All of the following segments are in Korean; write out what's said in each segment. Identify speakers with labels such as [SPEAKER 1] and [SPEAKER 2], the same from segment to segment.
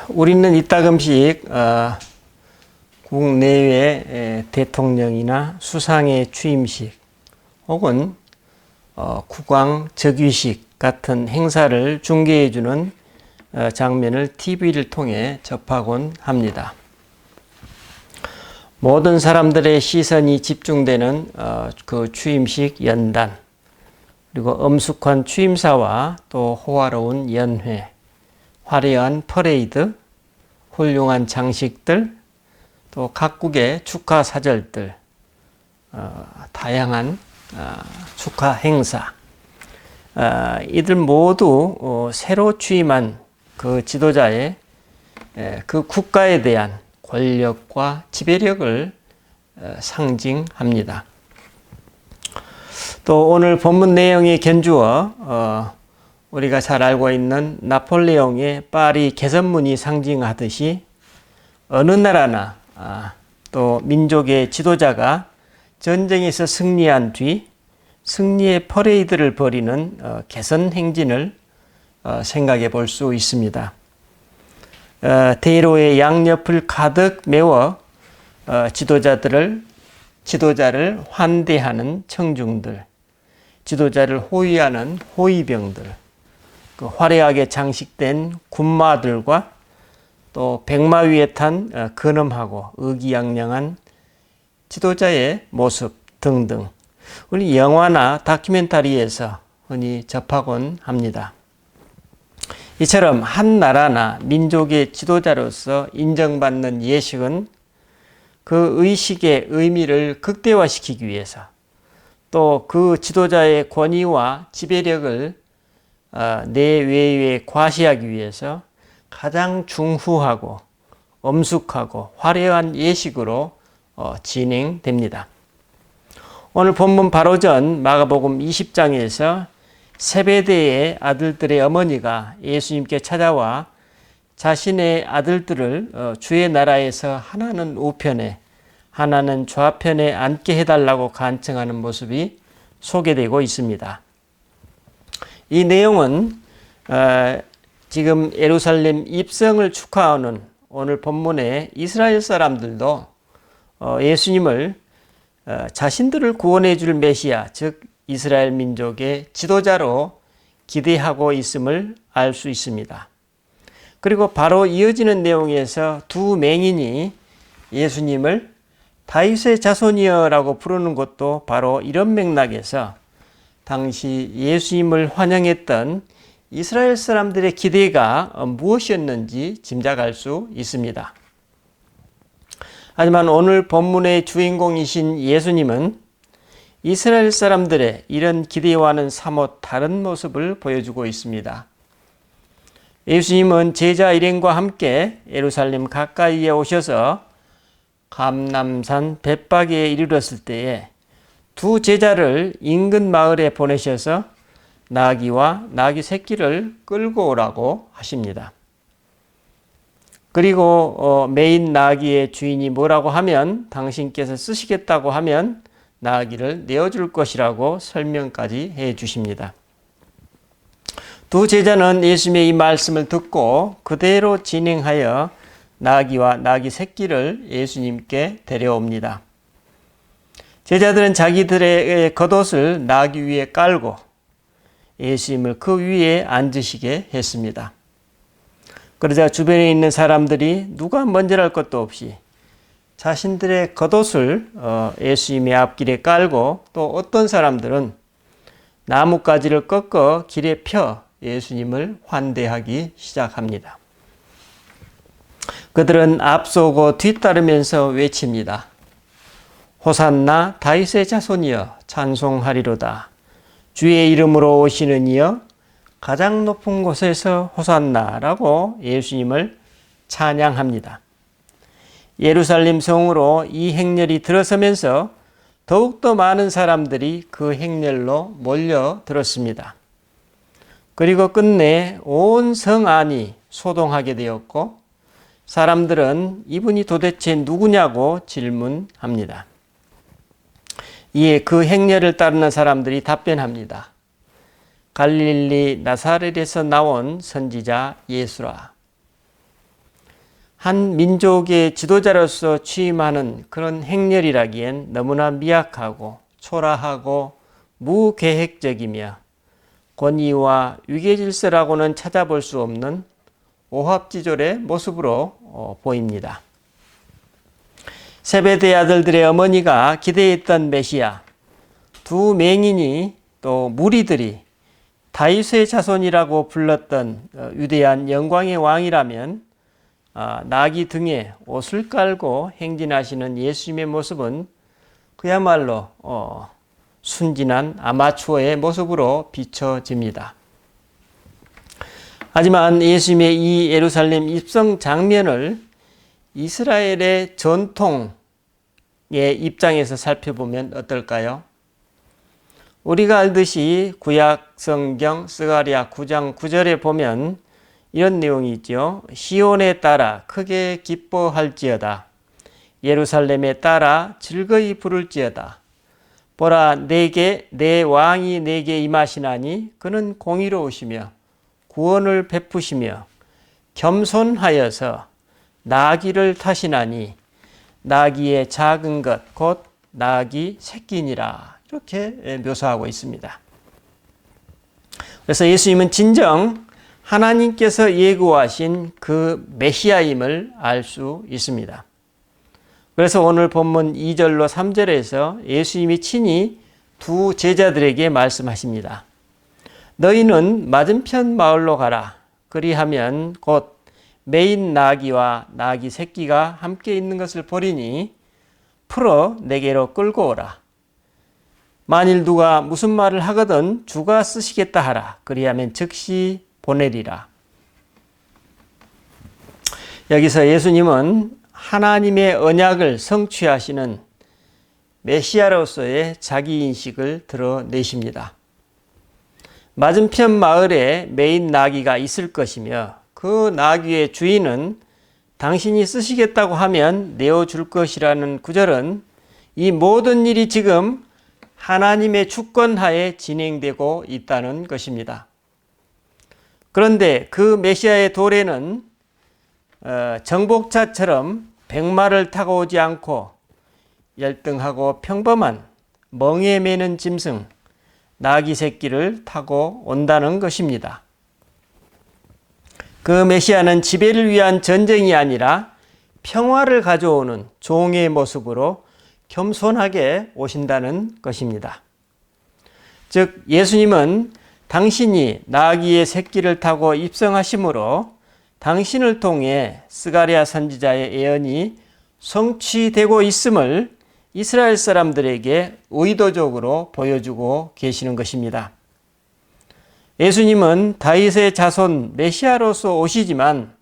[SPEAKER 1] 우리는 이따금씩 국내외 대통령이나 수상의 취임식 혹은 국왕 즉위식 같은 행사를 중계해주는 장면을 TV를 통해 접하곤 합니다. 모든 사람들의 시선이 집중되는 그 취임식 연단, 그리고 엄숙한 취임사와 또 호화로운 연회, 화려한 퍼레이드, 훌륭한 장식들, 또 각국의 축하 사절들, 다양한 축하 행사, 이들 모두 새로 취임한 그 지도자의 그 국가에 대한 권력과 지배력을 상징합니다. 또 오늘 본문 내용에 견주어 우리가 잘 알고 있는 나폴레옹의 파리 개선문이 상징하듯이 어느 나라나 또 민족의 지도자가 전쟁에서 승리한 뒤 승리의 퍼레이드를 벌이는 개선 행진을 생각해 볼 수 있습니다. 대로의 양옆을 가득 메워 지도자를 환대하는 청중들, 지도자를 호위하는 호위병들, 그 화려하게 장식된 군마들과 또 백마 위에 탄 근엄하고 의기양양한 지도자의 모습 등등 우리 영화나 다큐멘터리에서 흔히 접하곤 합니다. 이처럼 한 나라나 민족의 지도자로서 인정받는 예식은 그 의식의 의미를 극대화시키기 위해서 또 그 지도자의 권위와 지배력을 내외에 과시하기 위해서 가장 중후하고 엄숙하고 화려한 예식으로 진행됩니다. 오늘 본문 바로 전 마가복음 20장에서 세베대의 아들들의 어머니가 예수님께 찾아와 자신의 아들들을 주의 나라에서 하나는 우편에 하나는 좌편에 앉게 해달라고 간청하는 모습이 소개되고 있습니다. 이 내용은 지금 예루살렘 입성을 축하하는 오늘 본문의 이스라엘 사람들도 예수님을 자신들을 구원해 줄 메시아, 즉 이스라엘 민족의 지도자로 기대하고 있음을 알 수 있습니다. 그리고 바로 이어지는 내용에서 두 맹인이 예수님을 다윗의 자손이여라고 부르는 것도 바로 이런 맥락에서 당시 예수님을 환영했던 이스라엘 사람들의 기대가 무엇이었는지 짐작할 수 있습니다. 하지만 오늘 본문의 주인공이신 예수님은 이스라엘 사람들의 이런 기대와는 사뭇 다른 모습을 보여주고 있습니다. 예수님은 제자 일행과 함께 예루살렘 가까이에 오셔서 감람산 벳바게에 이르렀을 때에 두 제자를 인근 마을에 보내셔서 나귀와 나귀 새끼를 끌고 오라고 하십니다. 그리고 메인 나귀의 주인이 뭐라고 하면 당신께서 쓰시겠다고 하면 나귀를 내어줄 것이라고 설명까지 해 주십니다. 두 제자는 예수님의 이 말씀을 듣고 그대로 진행하여 나귀와 나귀 새끼를 예수님께 데려옵니다. 제자들은 자기들의 겉옷을 나귀 위에 깔고 예수님을 그 위에 앉으시게 했습니다. 그러자 주변에 있는 사람들이 누가 먼저랄 것도 없이 자신들의 겉옷을 예수님의 앞길에 깔고 또 어떤 사람들은 나뭇가지를 꺾어 길에 펴 예수님을 환대하기 시작합니다. 그들은 앞서고 뒤따르면서 외칩니다. 호산나 다윗의 자손이여 찬송하리로다. 주의 이름으로 오시는 이여 가장 높은 곳에서 호산나라고 예수님을 찬양합니다. 예루살렘 성으로 이 행렬이 들어서면서 더욱더 많은 사람들이 그 행렬로 몰려들었습니다. 그리고 끝내 온 성 안이 소동하게 되었고 사람들은 이분이 도대체 누구냐고 질문합니다. 이에 그 행렬을 따르는 사람들이 답변합니다. 갈릴리 나사렛에서 나온 선지자 예수라. 한 민족의 지도자로서 취임하는 그런 행렬이라기엔 너무나 미약하고 초라하고 무계획적이며 권위와 위계질서라고는 찾아볼 수 없는 오합지졸의 모습으로 보입니다. 세베대 아들들의 어머니가 기대했던 메시아, 두 맹인이 또 무리들이 다윗의 자손이라고 불렀던 위대한 영광의 왕이라면 나귀 등에 옷을 깔고 행진하시는 예수님의 모습은 그야말로 순진한 아마추어의 모습으로 비춰집니다. 하지만 예수님의 이 예루살렘 입성 장면을 이스라엘의 전통의 입장에서 살펴보면 어떨까요? 우리가 알듯이 구약 성경 스가랴 9장 9절에 보면 이런 내용이 있죠. 시온에 따라 크게 기뻐할지어다. 예루살렘에 따라 즐거이 부를지어다. 보라, 내 왕이 내게 임하시나니 그는 공의로우시며 구원을 베푸시며 겸손하여서 나귀를 타시나니 나귀의 작은 것 곧 나귀 새끼니라. 이렇게 묘사하고 있습니다. 그래서 예수님은 진정 하나님께서 예고하신 그 메시아임을 알 수 있습니다. 그래서 오늘 본문 2절로 3절에서 예수님이 친히 두 제자들에게 말씀하십니다. 너희는 맞은편 마을로 가라. 그리하면 곧 매인 나귀와 나귀 새끼가 함께 있는 것을 보리니 풀어 내게로 끌고 오라. 만일 누가 무슨 말을 하거든 주가 쓰시겠다 하라. 그리하면 즉시 보내리라. 여기서 예수님은 하나님의 언약을 성취하시는 메시아로서의 자기인식을 드러내십니다. 맞은편 마을에 매인 나귀가 있을 것이며 그 나귀의 주인은 당신이 쓰시겠다고 하면 내어줄 것이라는 구절은 이 모든 일이 지금 하나님의 주권하에 진행되고 있다는 것입니다. 그런데 그 메시아의 도래는 정복자처럼 백마를 타고 오지 않고 열등하고 평범한 멍에 매는 짐승, 나귀 새끼를 타고 온다는 것입니다. 그 메시아는 지배를 위한 전쟁이 아니라 평화를 가져오는 종의 모습으로 겸손하게 오신다는 것입니다. 즉 예수님은 당신이 나귀의 새끼를 타고 입성하심으로 당신을 통해 스가랴 선지자의 예언이 성취되고 있음을 이스라엘 사람들에게 의도적으로 보여주고 계시는 것입니다. 예수님은 다윗의 자손 메시아로서 오시지만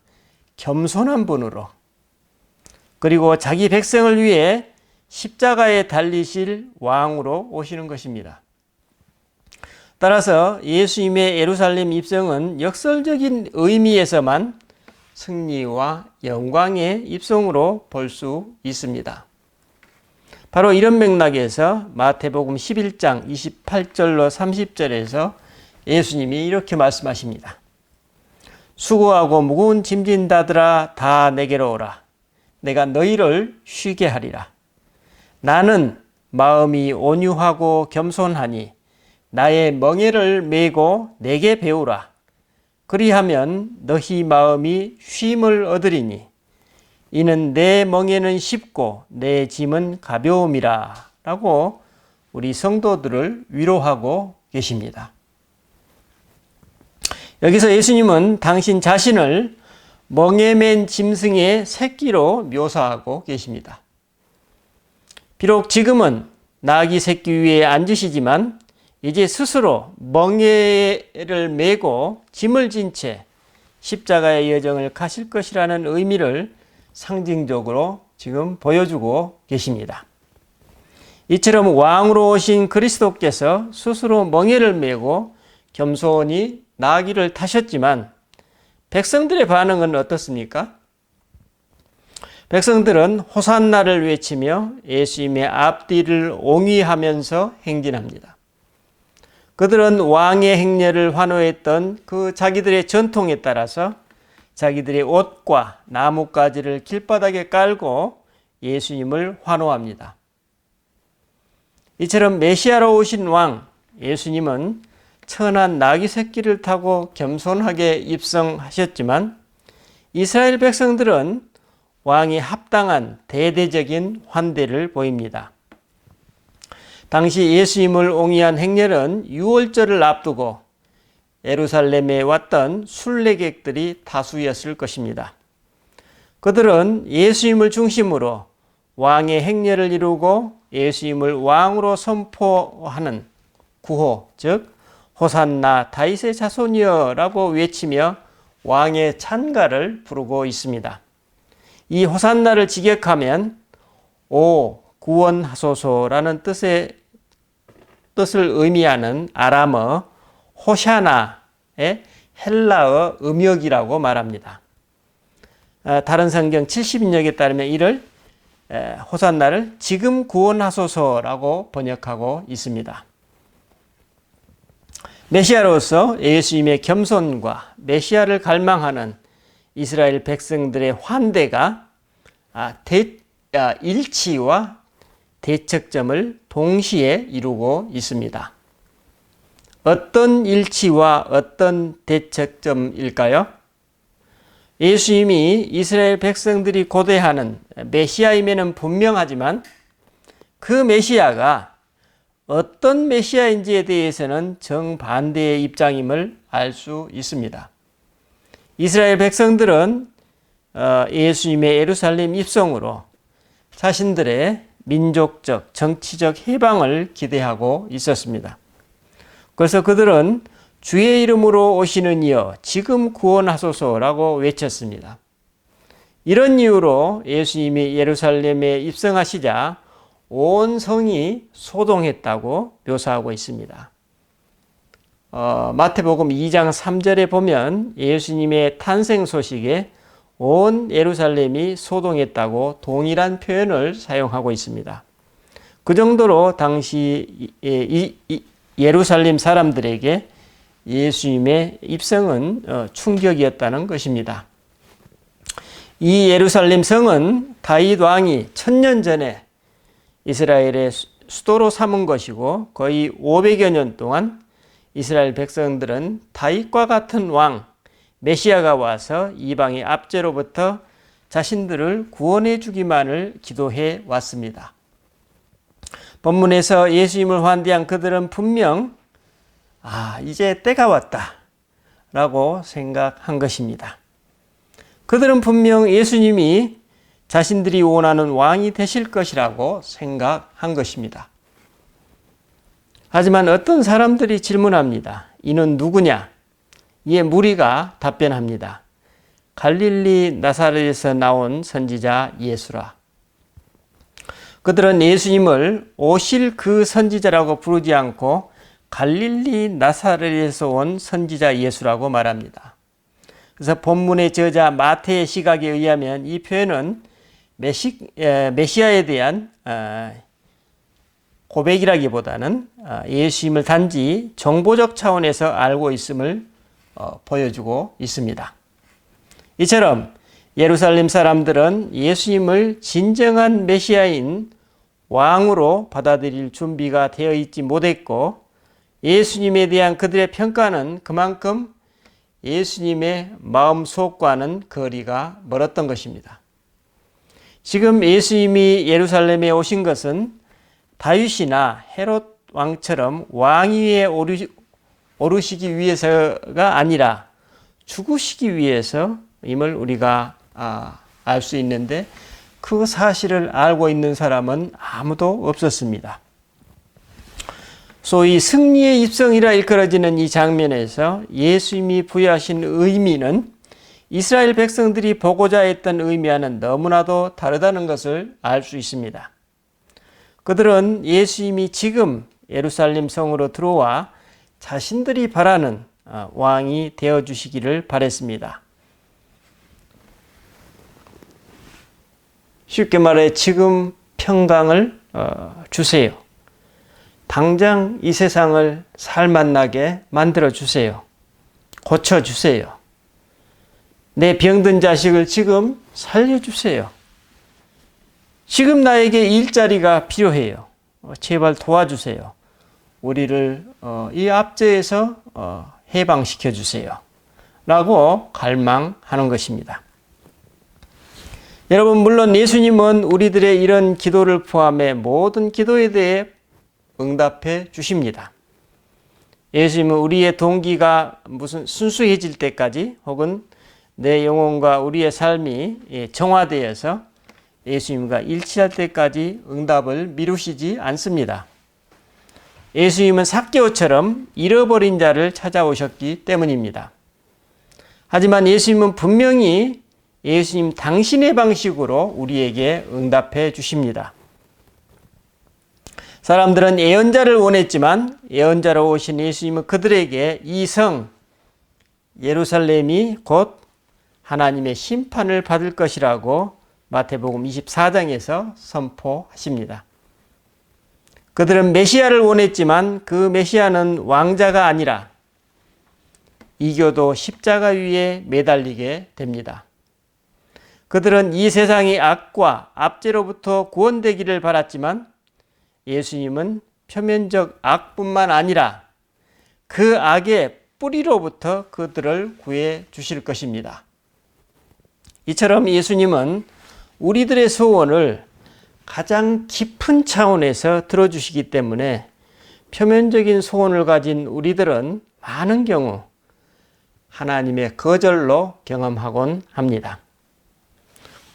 [SPEAKER 1] 겸손한 분으로 그리고 자기 백성을 위해 십자가에 달리실 왕으로 오시는 것입니다. 따라서 예수님의 예루살렘 입성은 역설적인 의미에서만 승리와 영광의 입성으로 볼 수 있습니다. 바로 이런 맥락에서 마태복음 11장 28절로 30절에서 예수님이 이렇게 말씀하십니다. 수고하고 무거운 짐진 자들아 다 내게로 오라. 내가 너희를 쉬게 하리라. 나는 마음이 온유하고 겸손하니 나의 멍에를 메고 내게 배우라. 그리하면 너희 마음이 쉼을 얻으리니 이는 내 멍에는 쉽고 내 짐은 가벼움이라 라고 우리 성도들을 위로하고 계십니다. 여기서 예수님은 당신 자신을 멍에 맨 짐승의 새끼로 묘사하고 계십니다. 비록 지금은 나귀 새끼 위에 앉으시지만 이제 스스로 멍에를 메고 짐을 진 채 십자가의 여정을 가실 것이라는 의미를 상징적으로 지금 보여주고 계십니다. 이처럼 왕으로 오신 그리스도께서 스스로 멍에를 메고 겸손히 나귀를 타셨지만 백성들의 반응은 어떻습니까? 백성들은 호산나를 외치며 예수님의 앞뒤를 옹이하면서 행진합니다. 그들은 왕의 행렬을 환호했던 그 자기들의 전통에 따라서 자기들의 옷과 나뭇가지를 길바닥에 깔고 예수님을 환호합니다. 이처럼 메시아로 오신 왕 예수님은 천한 나귀 새끼를 타고 겸손하게 입성하셨지만 이스라엘 백성들은 왕이 합당한 대대적인 환대를 보입니다. 당시 예수님을 옹이한 행렬은 유월절을 앞두고 예루살렘에 왔던 순례객들이 다수였을 것입니다. 그들은 예수님을 중심으로 왕의 행렬을 이루고 예수님을 왕으로 선포하는 구호, 즉 호산나 다윗의 자손이여라고 외치며 왕의 찬가를 부르고 있습니다. 이 호산나를 직역하면 오 구원하소서라는 뜻을 의미하는 아람어 호샤나의 헬라어 음역이라고 말합니다. 다른 성경 70인역에 따르면 이를 호산나를 지금 구원하소서라고 번역하고 있습니다. 메시아로서 예수님의 겸손과 메시아를 갈망하는 이스라엘 백성들의 환대가 일치와 대척점을 동시에 이루고 있습니다. 어떤 일치와 어떤 대척점일까요? 예수님이 이스라엘 백성들이 고대하는 메시아임에는 분명하지만 그 메시아가 어떤 메시아인지에 대해서는 정반대의 입장임을 알 수 있습니다. 이스라엘 백성들은 예수님의 예루살렘 입성으로 자신들의 민족적, 정치적 해방을 기대하고 있었습니다. 그래서 그들은 주의 이름으로 오시는 이여 지금 구원하소서라고 외쳤습니다. 이런 이유로 예수님이 예루살렘에 입성하시자 온 성이 소동했다고 묘사하고 있습니다. 마태복음 2장 3절에 보면 예수님의 탄생 소식에 온 예루살렘이 소동했다고 동일한 표현을 사용하고 있습니다. 그 정도로 당시 예루살렘 사람들에게 예수님의 입성은 충격이었다는 것입니다. 이 예루살렘 성은 다윗 왕이 1000년 전에 이스라엘의 수도로 삼은 것이고 거의 500여 년 동안 이스라엘 백성들은 다윗과 같은 왕 메시아가 와서 이방의 압제로부터 자신들을 구원해 주기만을 기도해 왔습니다. 본문에서 예수님을 환대한 그들은 분명 이제 때가 왔다 라고 생각한 것입니다. 그들은 분명 예수님이 자신들이 원하는 왕이 되실 것이라고 생각한 것입니다. 하지만 어떤 사람들이 질문합니다. 이는 누구냐? 이에 무리가 답변합니다. 갈릴리 나사렛에서 나온 선지자 예수라. 그들은 예수님을 오실 그 선지자라고 부르지 않고 갈릴리 나사렛에서 온 선지자 예수라고 말합니다. 그래서 본문의 저자 마태의 시각에 의하면 이 표현은 메시아에 대한 고백이라기보다는 예수님을 단지 정보적 차원에서 알고 있음을 보여주고 있습니다. 이처럼 예루살렘 사람들은 예수님을 진정한 메시아인 왕으로 받아들일 준비가 되어 있지 못했고 예수님에 대한 그들의 평가는 그만큼 예수님의 마음속과는 거리가 멀었던 것입니다. 지금 예수님이 예루살렘에 오신 것은 다윗이나 헤롯 왕처럼 왕위에 오르시기 위해서가 아니라 죽으시기 위해서임을 우리가 알 수 있는데 그 사실을 알고 있는 사람은 아무도 없었습니다. 소위 승리의 입성이라 일컬어지는 이 장면에서 예수님이 부여하신 의미는 이스라엘 백성들이 보고자 했던 의미와는 너무나도 다르다는 것을 알 수 있습니다. 그들은 예수님이 지금 예루살렘 성으로 들어와 자신들이 바라는 왕이 되어주시기를 바랬습니다. 쉽게 말해 지금 평강을 주세요. 당장 이 세상을 살맛나게 만들어주세요. 고쳐주세요. 내 병든 자식을 지금 살려주세요. 지금 나에게 일자리가 필요해요. 제발 도와주세요. 우리를 이 압제에서 해방시켜 주세요. 라고 갈망하는 것입니다. 여러분, 물론 예수님은 우리들의 이런 기도를 포함해 모든 기도에 대해 응답해 주십니다. 예수님은 우리의 동기가 무슨 순수해질 때까지 혹은 내 영혼과 우리의 삶이 정화되어서 예수님과 일치할 때까지 응답을 미루시지 않습니다. 예수님은 삭개오처럼 잃어버린 자를 찾아오셨기 때문입니다. 하지만 예수님은 분명히 예수님 당신의 방식으로 우리에게 응답해 주십니다. 사람들은 예언자를 원했지만 예언자로 오신 예수님은 그들에게 이 성 예루살렘이 곧 하나님의 심판을 받을 것이라고 마태복음 24장에서 선포하십니다. 그들은 메시아를 원했지만 그 메시아는 왕자가 아니라 이교도 십자가 위에 매달리게 됩니다. 그들은 이 세상의 악과 압제로부터 구원되기를 바랐지만 예수님은 표면적 악뿐만 아니라 그 악의 뿌리로부터 그들을 구해 주실 것입니다. 이처럼 예수님은 우리들의 소원을 가장 깊은 차원에서 들어주시기 때문에 표면적인 소원을 가진 우리들은 많은 경우 하나님의 거절로 경험하곤 합니다.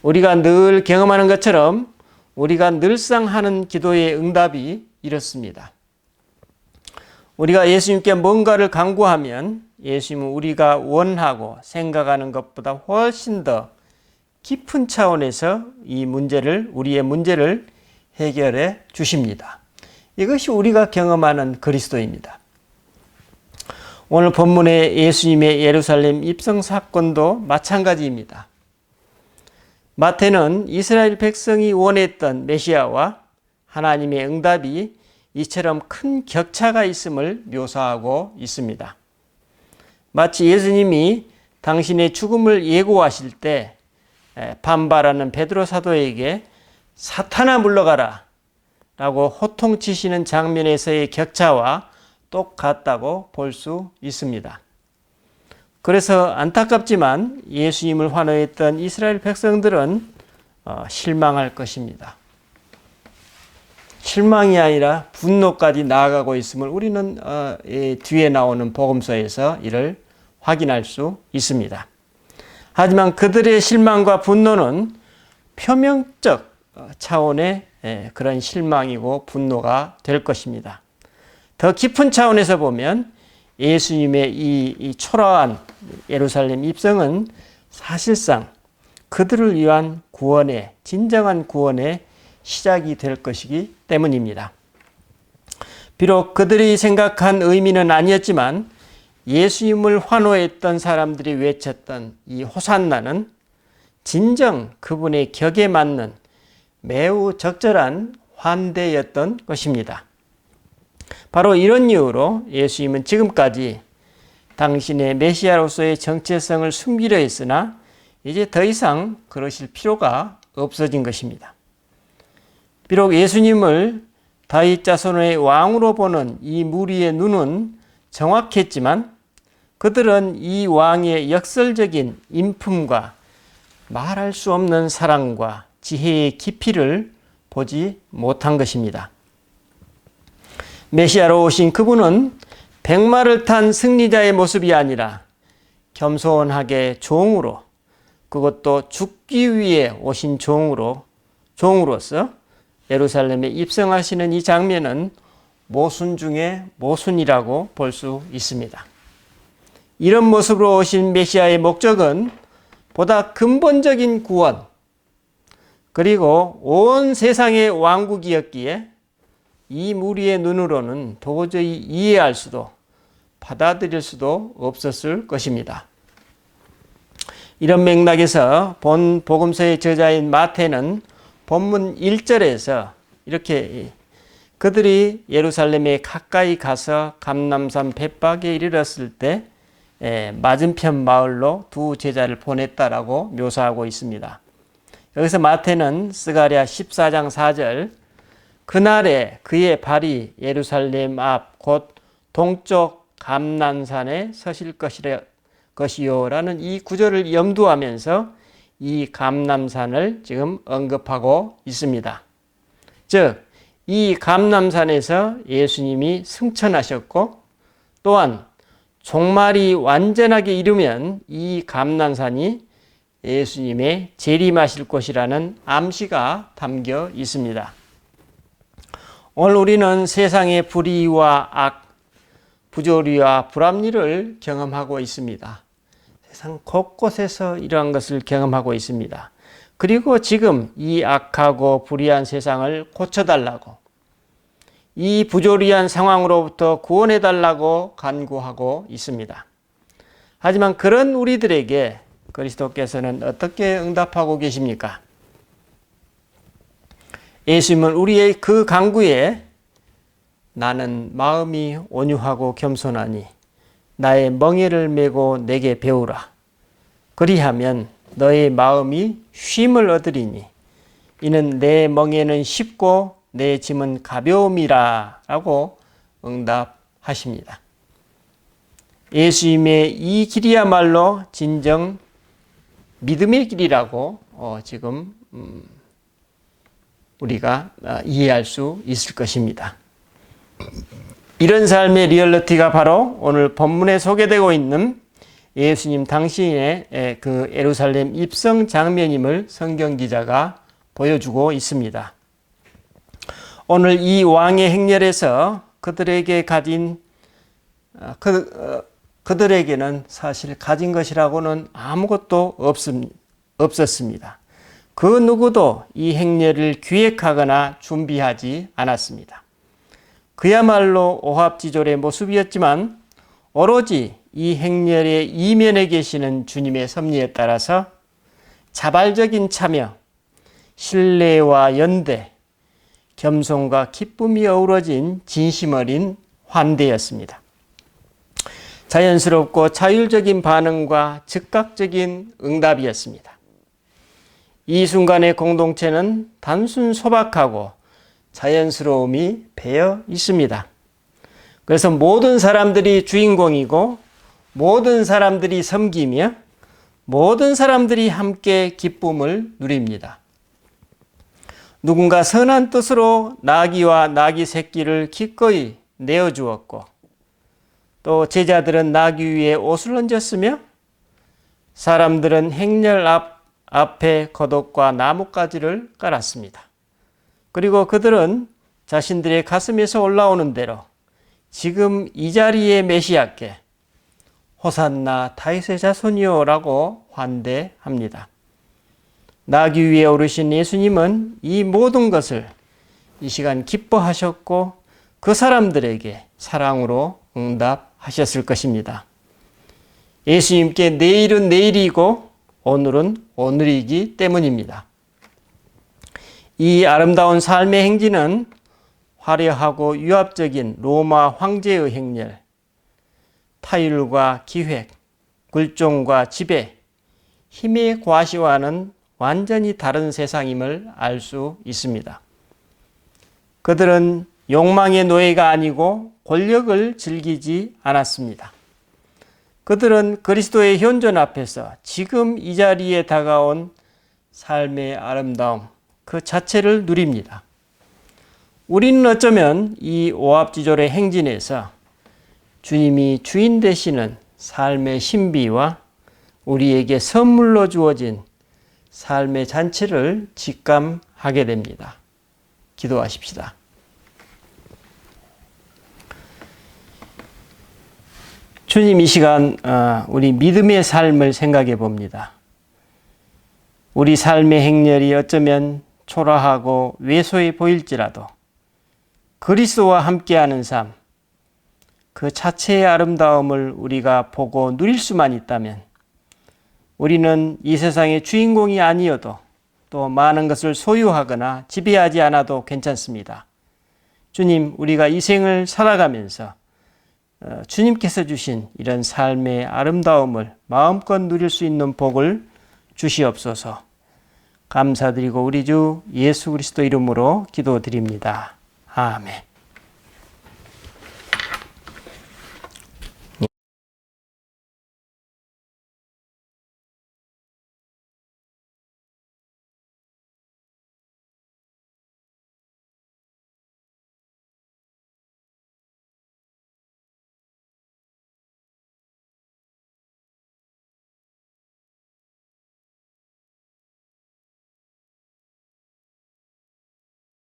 [SPEAKER 1] 우리가 늘 경험하는 것처럼 우리가 늘상 하는 기도의 응답이 이렇습니다. 우리가 예수님께 뭔가를 간구하면 예수님은 우리가 원하고 생각하는 것보다 훨씬 더 깊은 차원에서 우리의 문제를 해결해 주십니다. 이것이 우리가 경험하는 그리스도입니다. 오늘 본문의 예수님의 예루살렘 입성 사건도 마찬가지입니다. 마태는 이스라엘 백성이 원했던 메시아와 하나님의 응답이 이처럼 큰 격차가 있음을 묘사하고 있습니다. 마치 예수님이 당신의 죽음을 예고하실 때 반발하는 베드로 사도에게 사탄아 물러가라 라고 호통치시는 장면에서의 격차와 똑같다고 볼 수 있습니다. 그래서 안타깝지만 예수님을 환호했던 이스라엘 백성들은 실망할 것입니다. 실망이 아니라 분노까지 나아가고 있음을 우리는 뒤에 나오는 복음서에서 이를 확인할 수 있습니다. 하지만 그들의 실망과 분노는 표면적 차원의 그런 실망이고 분노가 될 것입니다. 더 깊은 차원에서 보면 예수님의 이 초라한 예루살렘 입성은 사실상 그들을 위한 구원의, 진정한 구원의 시작이 될 것이기 때문입니다. 비록 그들이 생각한 의미는 아니었지만 예수님을 환호했던 사람들이 외쳤던 이 호산나는 진정 그분의 격에 맞는 매우 적절한 환대였던 것입니다. 바로 이런 이유로 예수님은 지금까지 당신의 메시아로서의 정체성을 숨기려 했으나 이제 더 이상 그러실 필요가 없어진 것입니다. 비록 예수님을 다윗 자손의 왕으로 보는 이 무리의 눈은 정확했지만 그들은 이 왕의 역설적인 인품과 말할 수 없는 사랑과 지혜의 깊이를 보지 못한 것입니다. 메시아로 오신 그분은 백마를 탄 승리자의 모습이 아니라 겸손하게 종으로, 그것도 죽기 위해 오신 종으로서 예루살렘에 입성하시는 이 장면은 모순 중에 모순이라고 볼 수 있습니다. 이런 모습으로 오신 메시아의 목적은 보다 근본적인 구원, 그리고 온 세상의 왕국이었기에 이 무리의 눈으로는 도저히 이해할 수도 받아들일 수도 없었을 것입니다. 이런 맥락에서 본 복음서의 저자인 마태는 본문 1절에서 이렇게 그들이 예루살렘에 가까이 가서 감람산 벳박에 이르렀을 때 맞은편 마을로 두 제자를 보냈다라고 묘사하고 있습니다. 여기서 마태는 스가랴 14장 4절 그날에 그의 발이 예루살렘 앞 곧 동쪽 감난산에 서실 것이요 라는 이 구절을 염두하면서 이 감남산을 지금 언급하고 있습니다. 즉, 이 감남산에서 예수님이 승천하셨고 또한 종말이 완전하게 이르면 이 감남산이 예수님의 재림하실 곳이라는 암시가 담겨 있습니다. 오늘 우리는 세상의 불의와 악, 부조리와 불합리를 경험하고 있습니다. 세상 곳곳에서 이러한 것을 경험하고 있습니다. 그리고 지금 이 악하고 불의한 세상을 고쳐달라고, 이 부조리한 상황으로부터 구원해달라고 간구하고 있습니다. 하지만 그런 우리들에게 그리스도께서는 어떻게 응답하고 계십니까? 예수님은 우리의 그 간구에 나는 마음이 온유하고 겸손하니 나의 멍에를 메고 내게 배우라. 그리하면 너의 마음이 쉼을 얻으리니 이는 내 멍에는 쉽고 내 짐은 가벼움이라 라고 응답하십니다. 예수님의 이 길이야말로 진정 믿음의 길이라고 지금 우리가 이해할 수 있을 것입니다. 이런 삶의 리얼리티가 바로 오늘 본문에 소개되고 있는 예수님 당신의 그 예루살렘 입성 장면임을 성경 기자가 보여주고 있습니다. 오늘 이 왕의 행렬에서 그들에게 가진 그들에게는 사실 가진 것이라고는 아무것도 없었습니다. 그 누구도 이 행렬을 기획하거나 준비하지 않았습니다. 그야말로 오합지졸의 모습이었지만 오로지 이 행렬의 이면에 계시는 주님의 섭리에 따라서 자발적인 참여, 신뢰와 연대, 겸손과 기쁨이 어우러진 진심 어린 환대였습니다. 자연스럽고 자율적인 반응과 즉각적인 응답이었습니다. 이 순간의 공동체는 단순 소박하고 자연스러움이 배어 있습니다. 그래서 모든 사람들이 주인공이고 모든 사람들이 섬기며 모든 사람들이 함께 기쁨을 누립니다. 누군가 선한 뜻으로 나귀와 나귀 새끼를 기꺼이 내어주었고 또 제자들은 나귀 위에 옷을 얹었으며 사람들은 행렬 앞에 겉옷과 나뭇가지를 깔았습니다. 그리고 그들은 자신들의 가슴에서 올라오는 대로 지금 이 자리에 메시아께 호산나 다윗의 자손이요 라고 환대합니다. 나귀 위에 오르신 예수님은 이 모든 것을 이 시간 기뻐하셨고 그 사람들에게 사랑으로 응답하셨을 것입니다. 예수님께 내일은 내일이고 오늘은 오늘이기 때문입니다. 이 아름다운 삶의 행진은 화려하고 유압적인 로마 황제의 행렬, 타율과 기획, 굴종과 지배, 힘의 과시와는 완전히 다른 세상임을 알 수 있습니다. 그들은 욕망의 노예가 아니고 권력을 즐기지 않았습니다. 그들은 그리스도의 현존 앞에서 지금 이 자리에 다가온 삶의 아름다움 그 자체를 누립니다. 우리는 어쩌면 이 오합지졸의 행진에서 주님이 주인 되시는 삶의 신비와 우리에게 선물로 주어진 삶의 잔치를 직감하게 됩니다. 기도하십시다. 주님, 이 시간 우리 믿음의 삶을 생각해 봅니다. 우리 삶의 행렬이 어쩌면 초라하고 왜소해 보일지라도 그리스도와 함께하는 삶, 그 자체의 아름다움을 우리가 보고 누릴 수만 있다면 우리는 이 세상의 주인공이 아니어도 또 많은 것을 소유하거나 지배하지 않아도 괜찮습니다. 주님, 우리가 이 생을 살아가면서 주님께서 주신 이런 삶의 아름다움을 마음껏 누릴 수 있는 복을 주시옵소서. 감사드리고 우리 주 예수 그리스도 이름으로 기도드립니다. 아멘.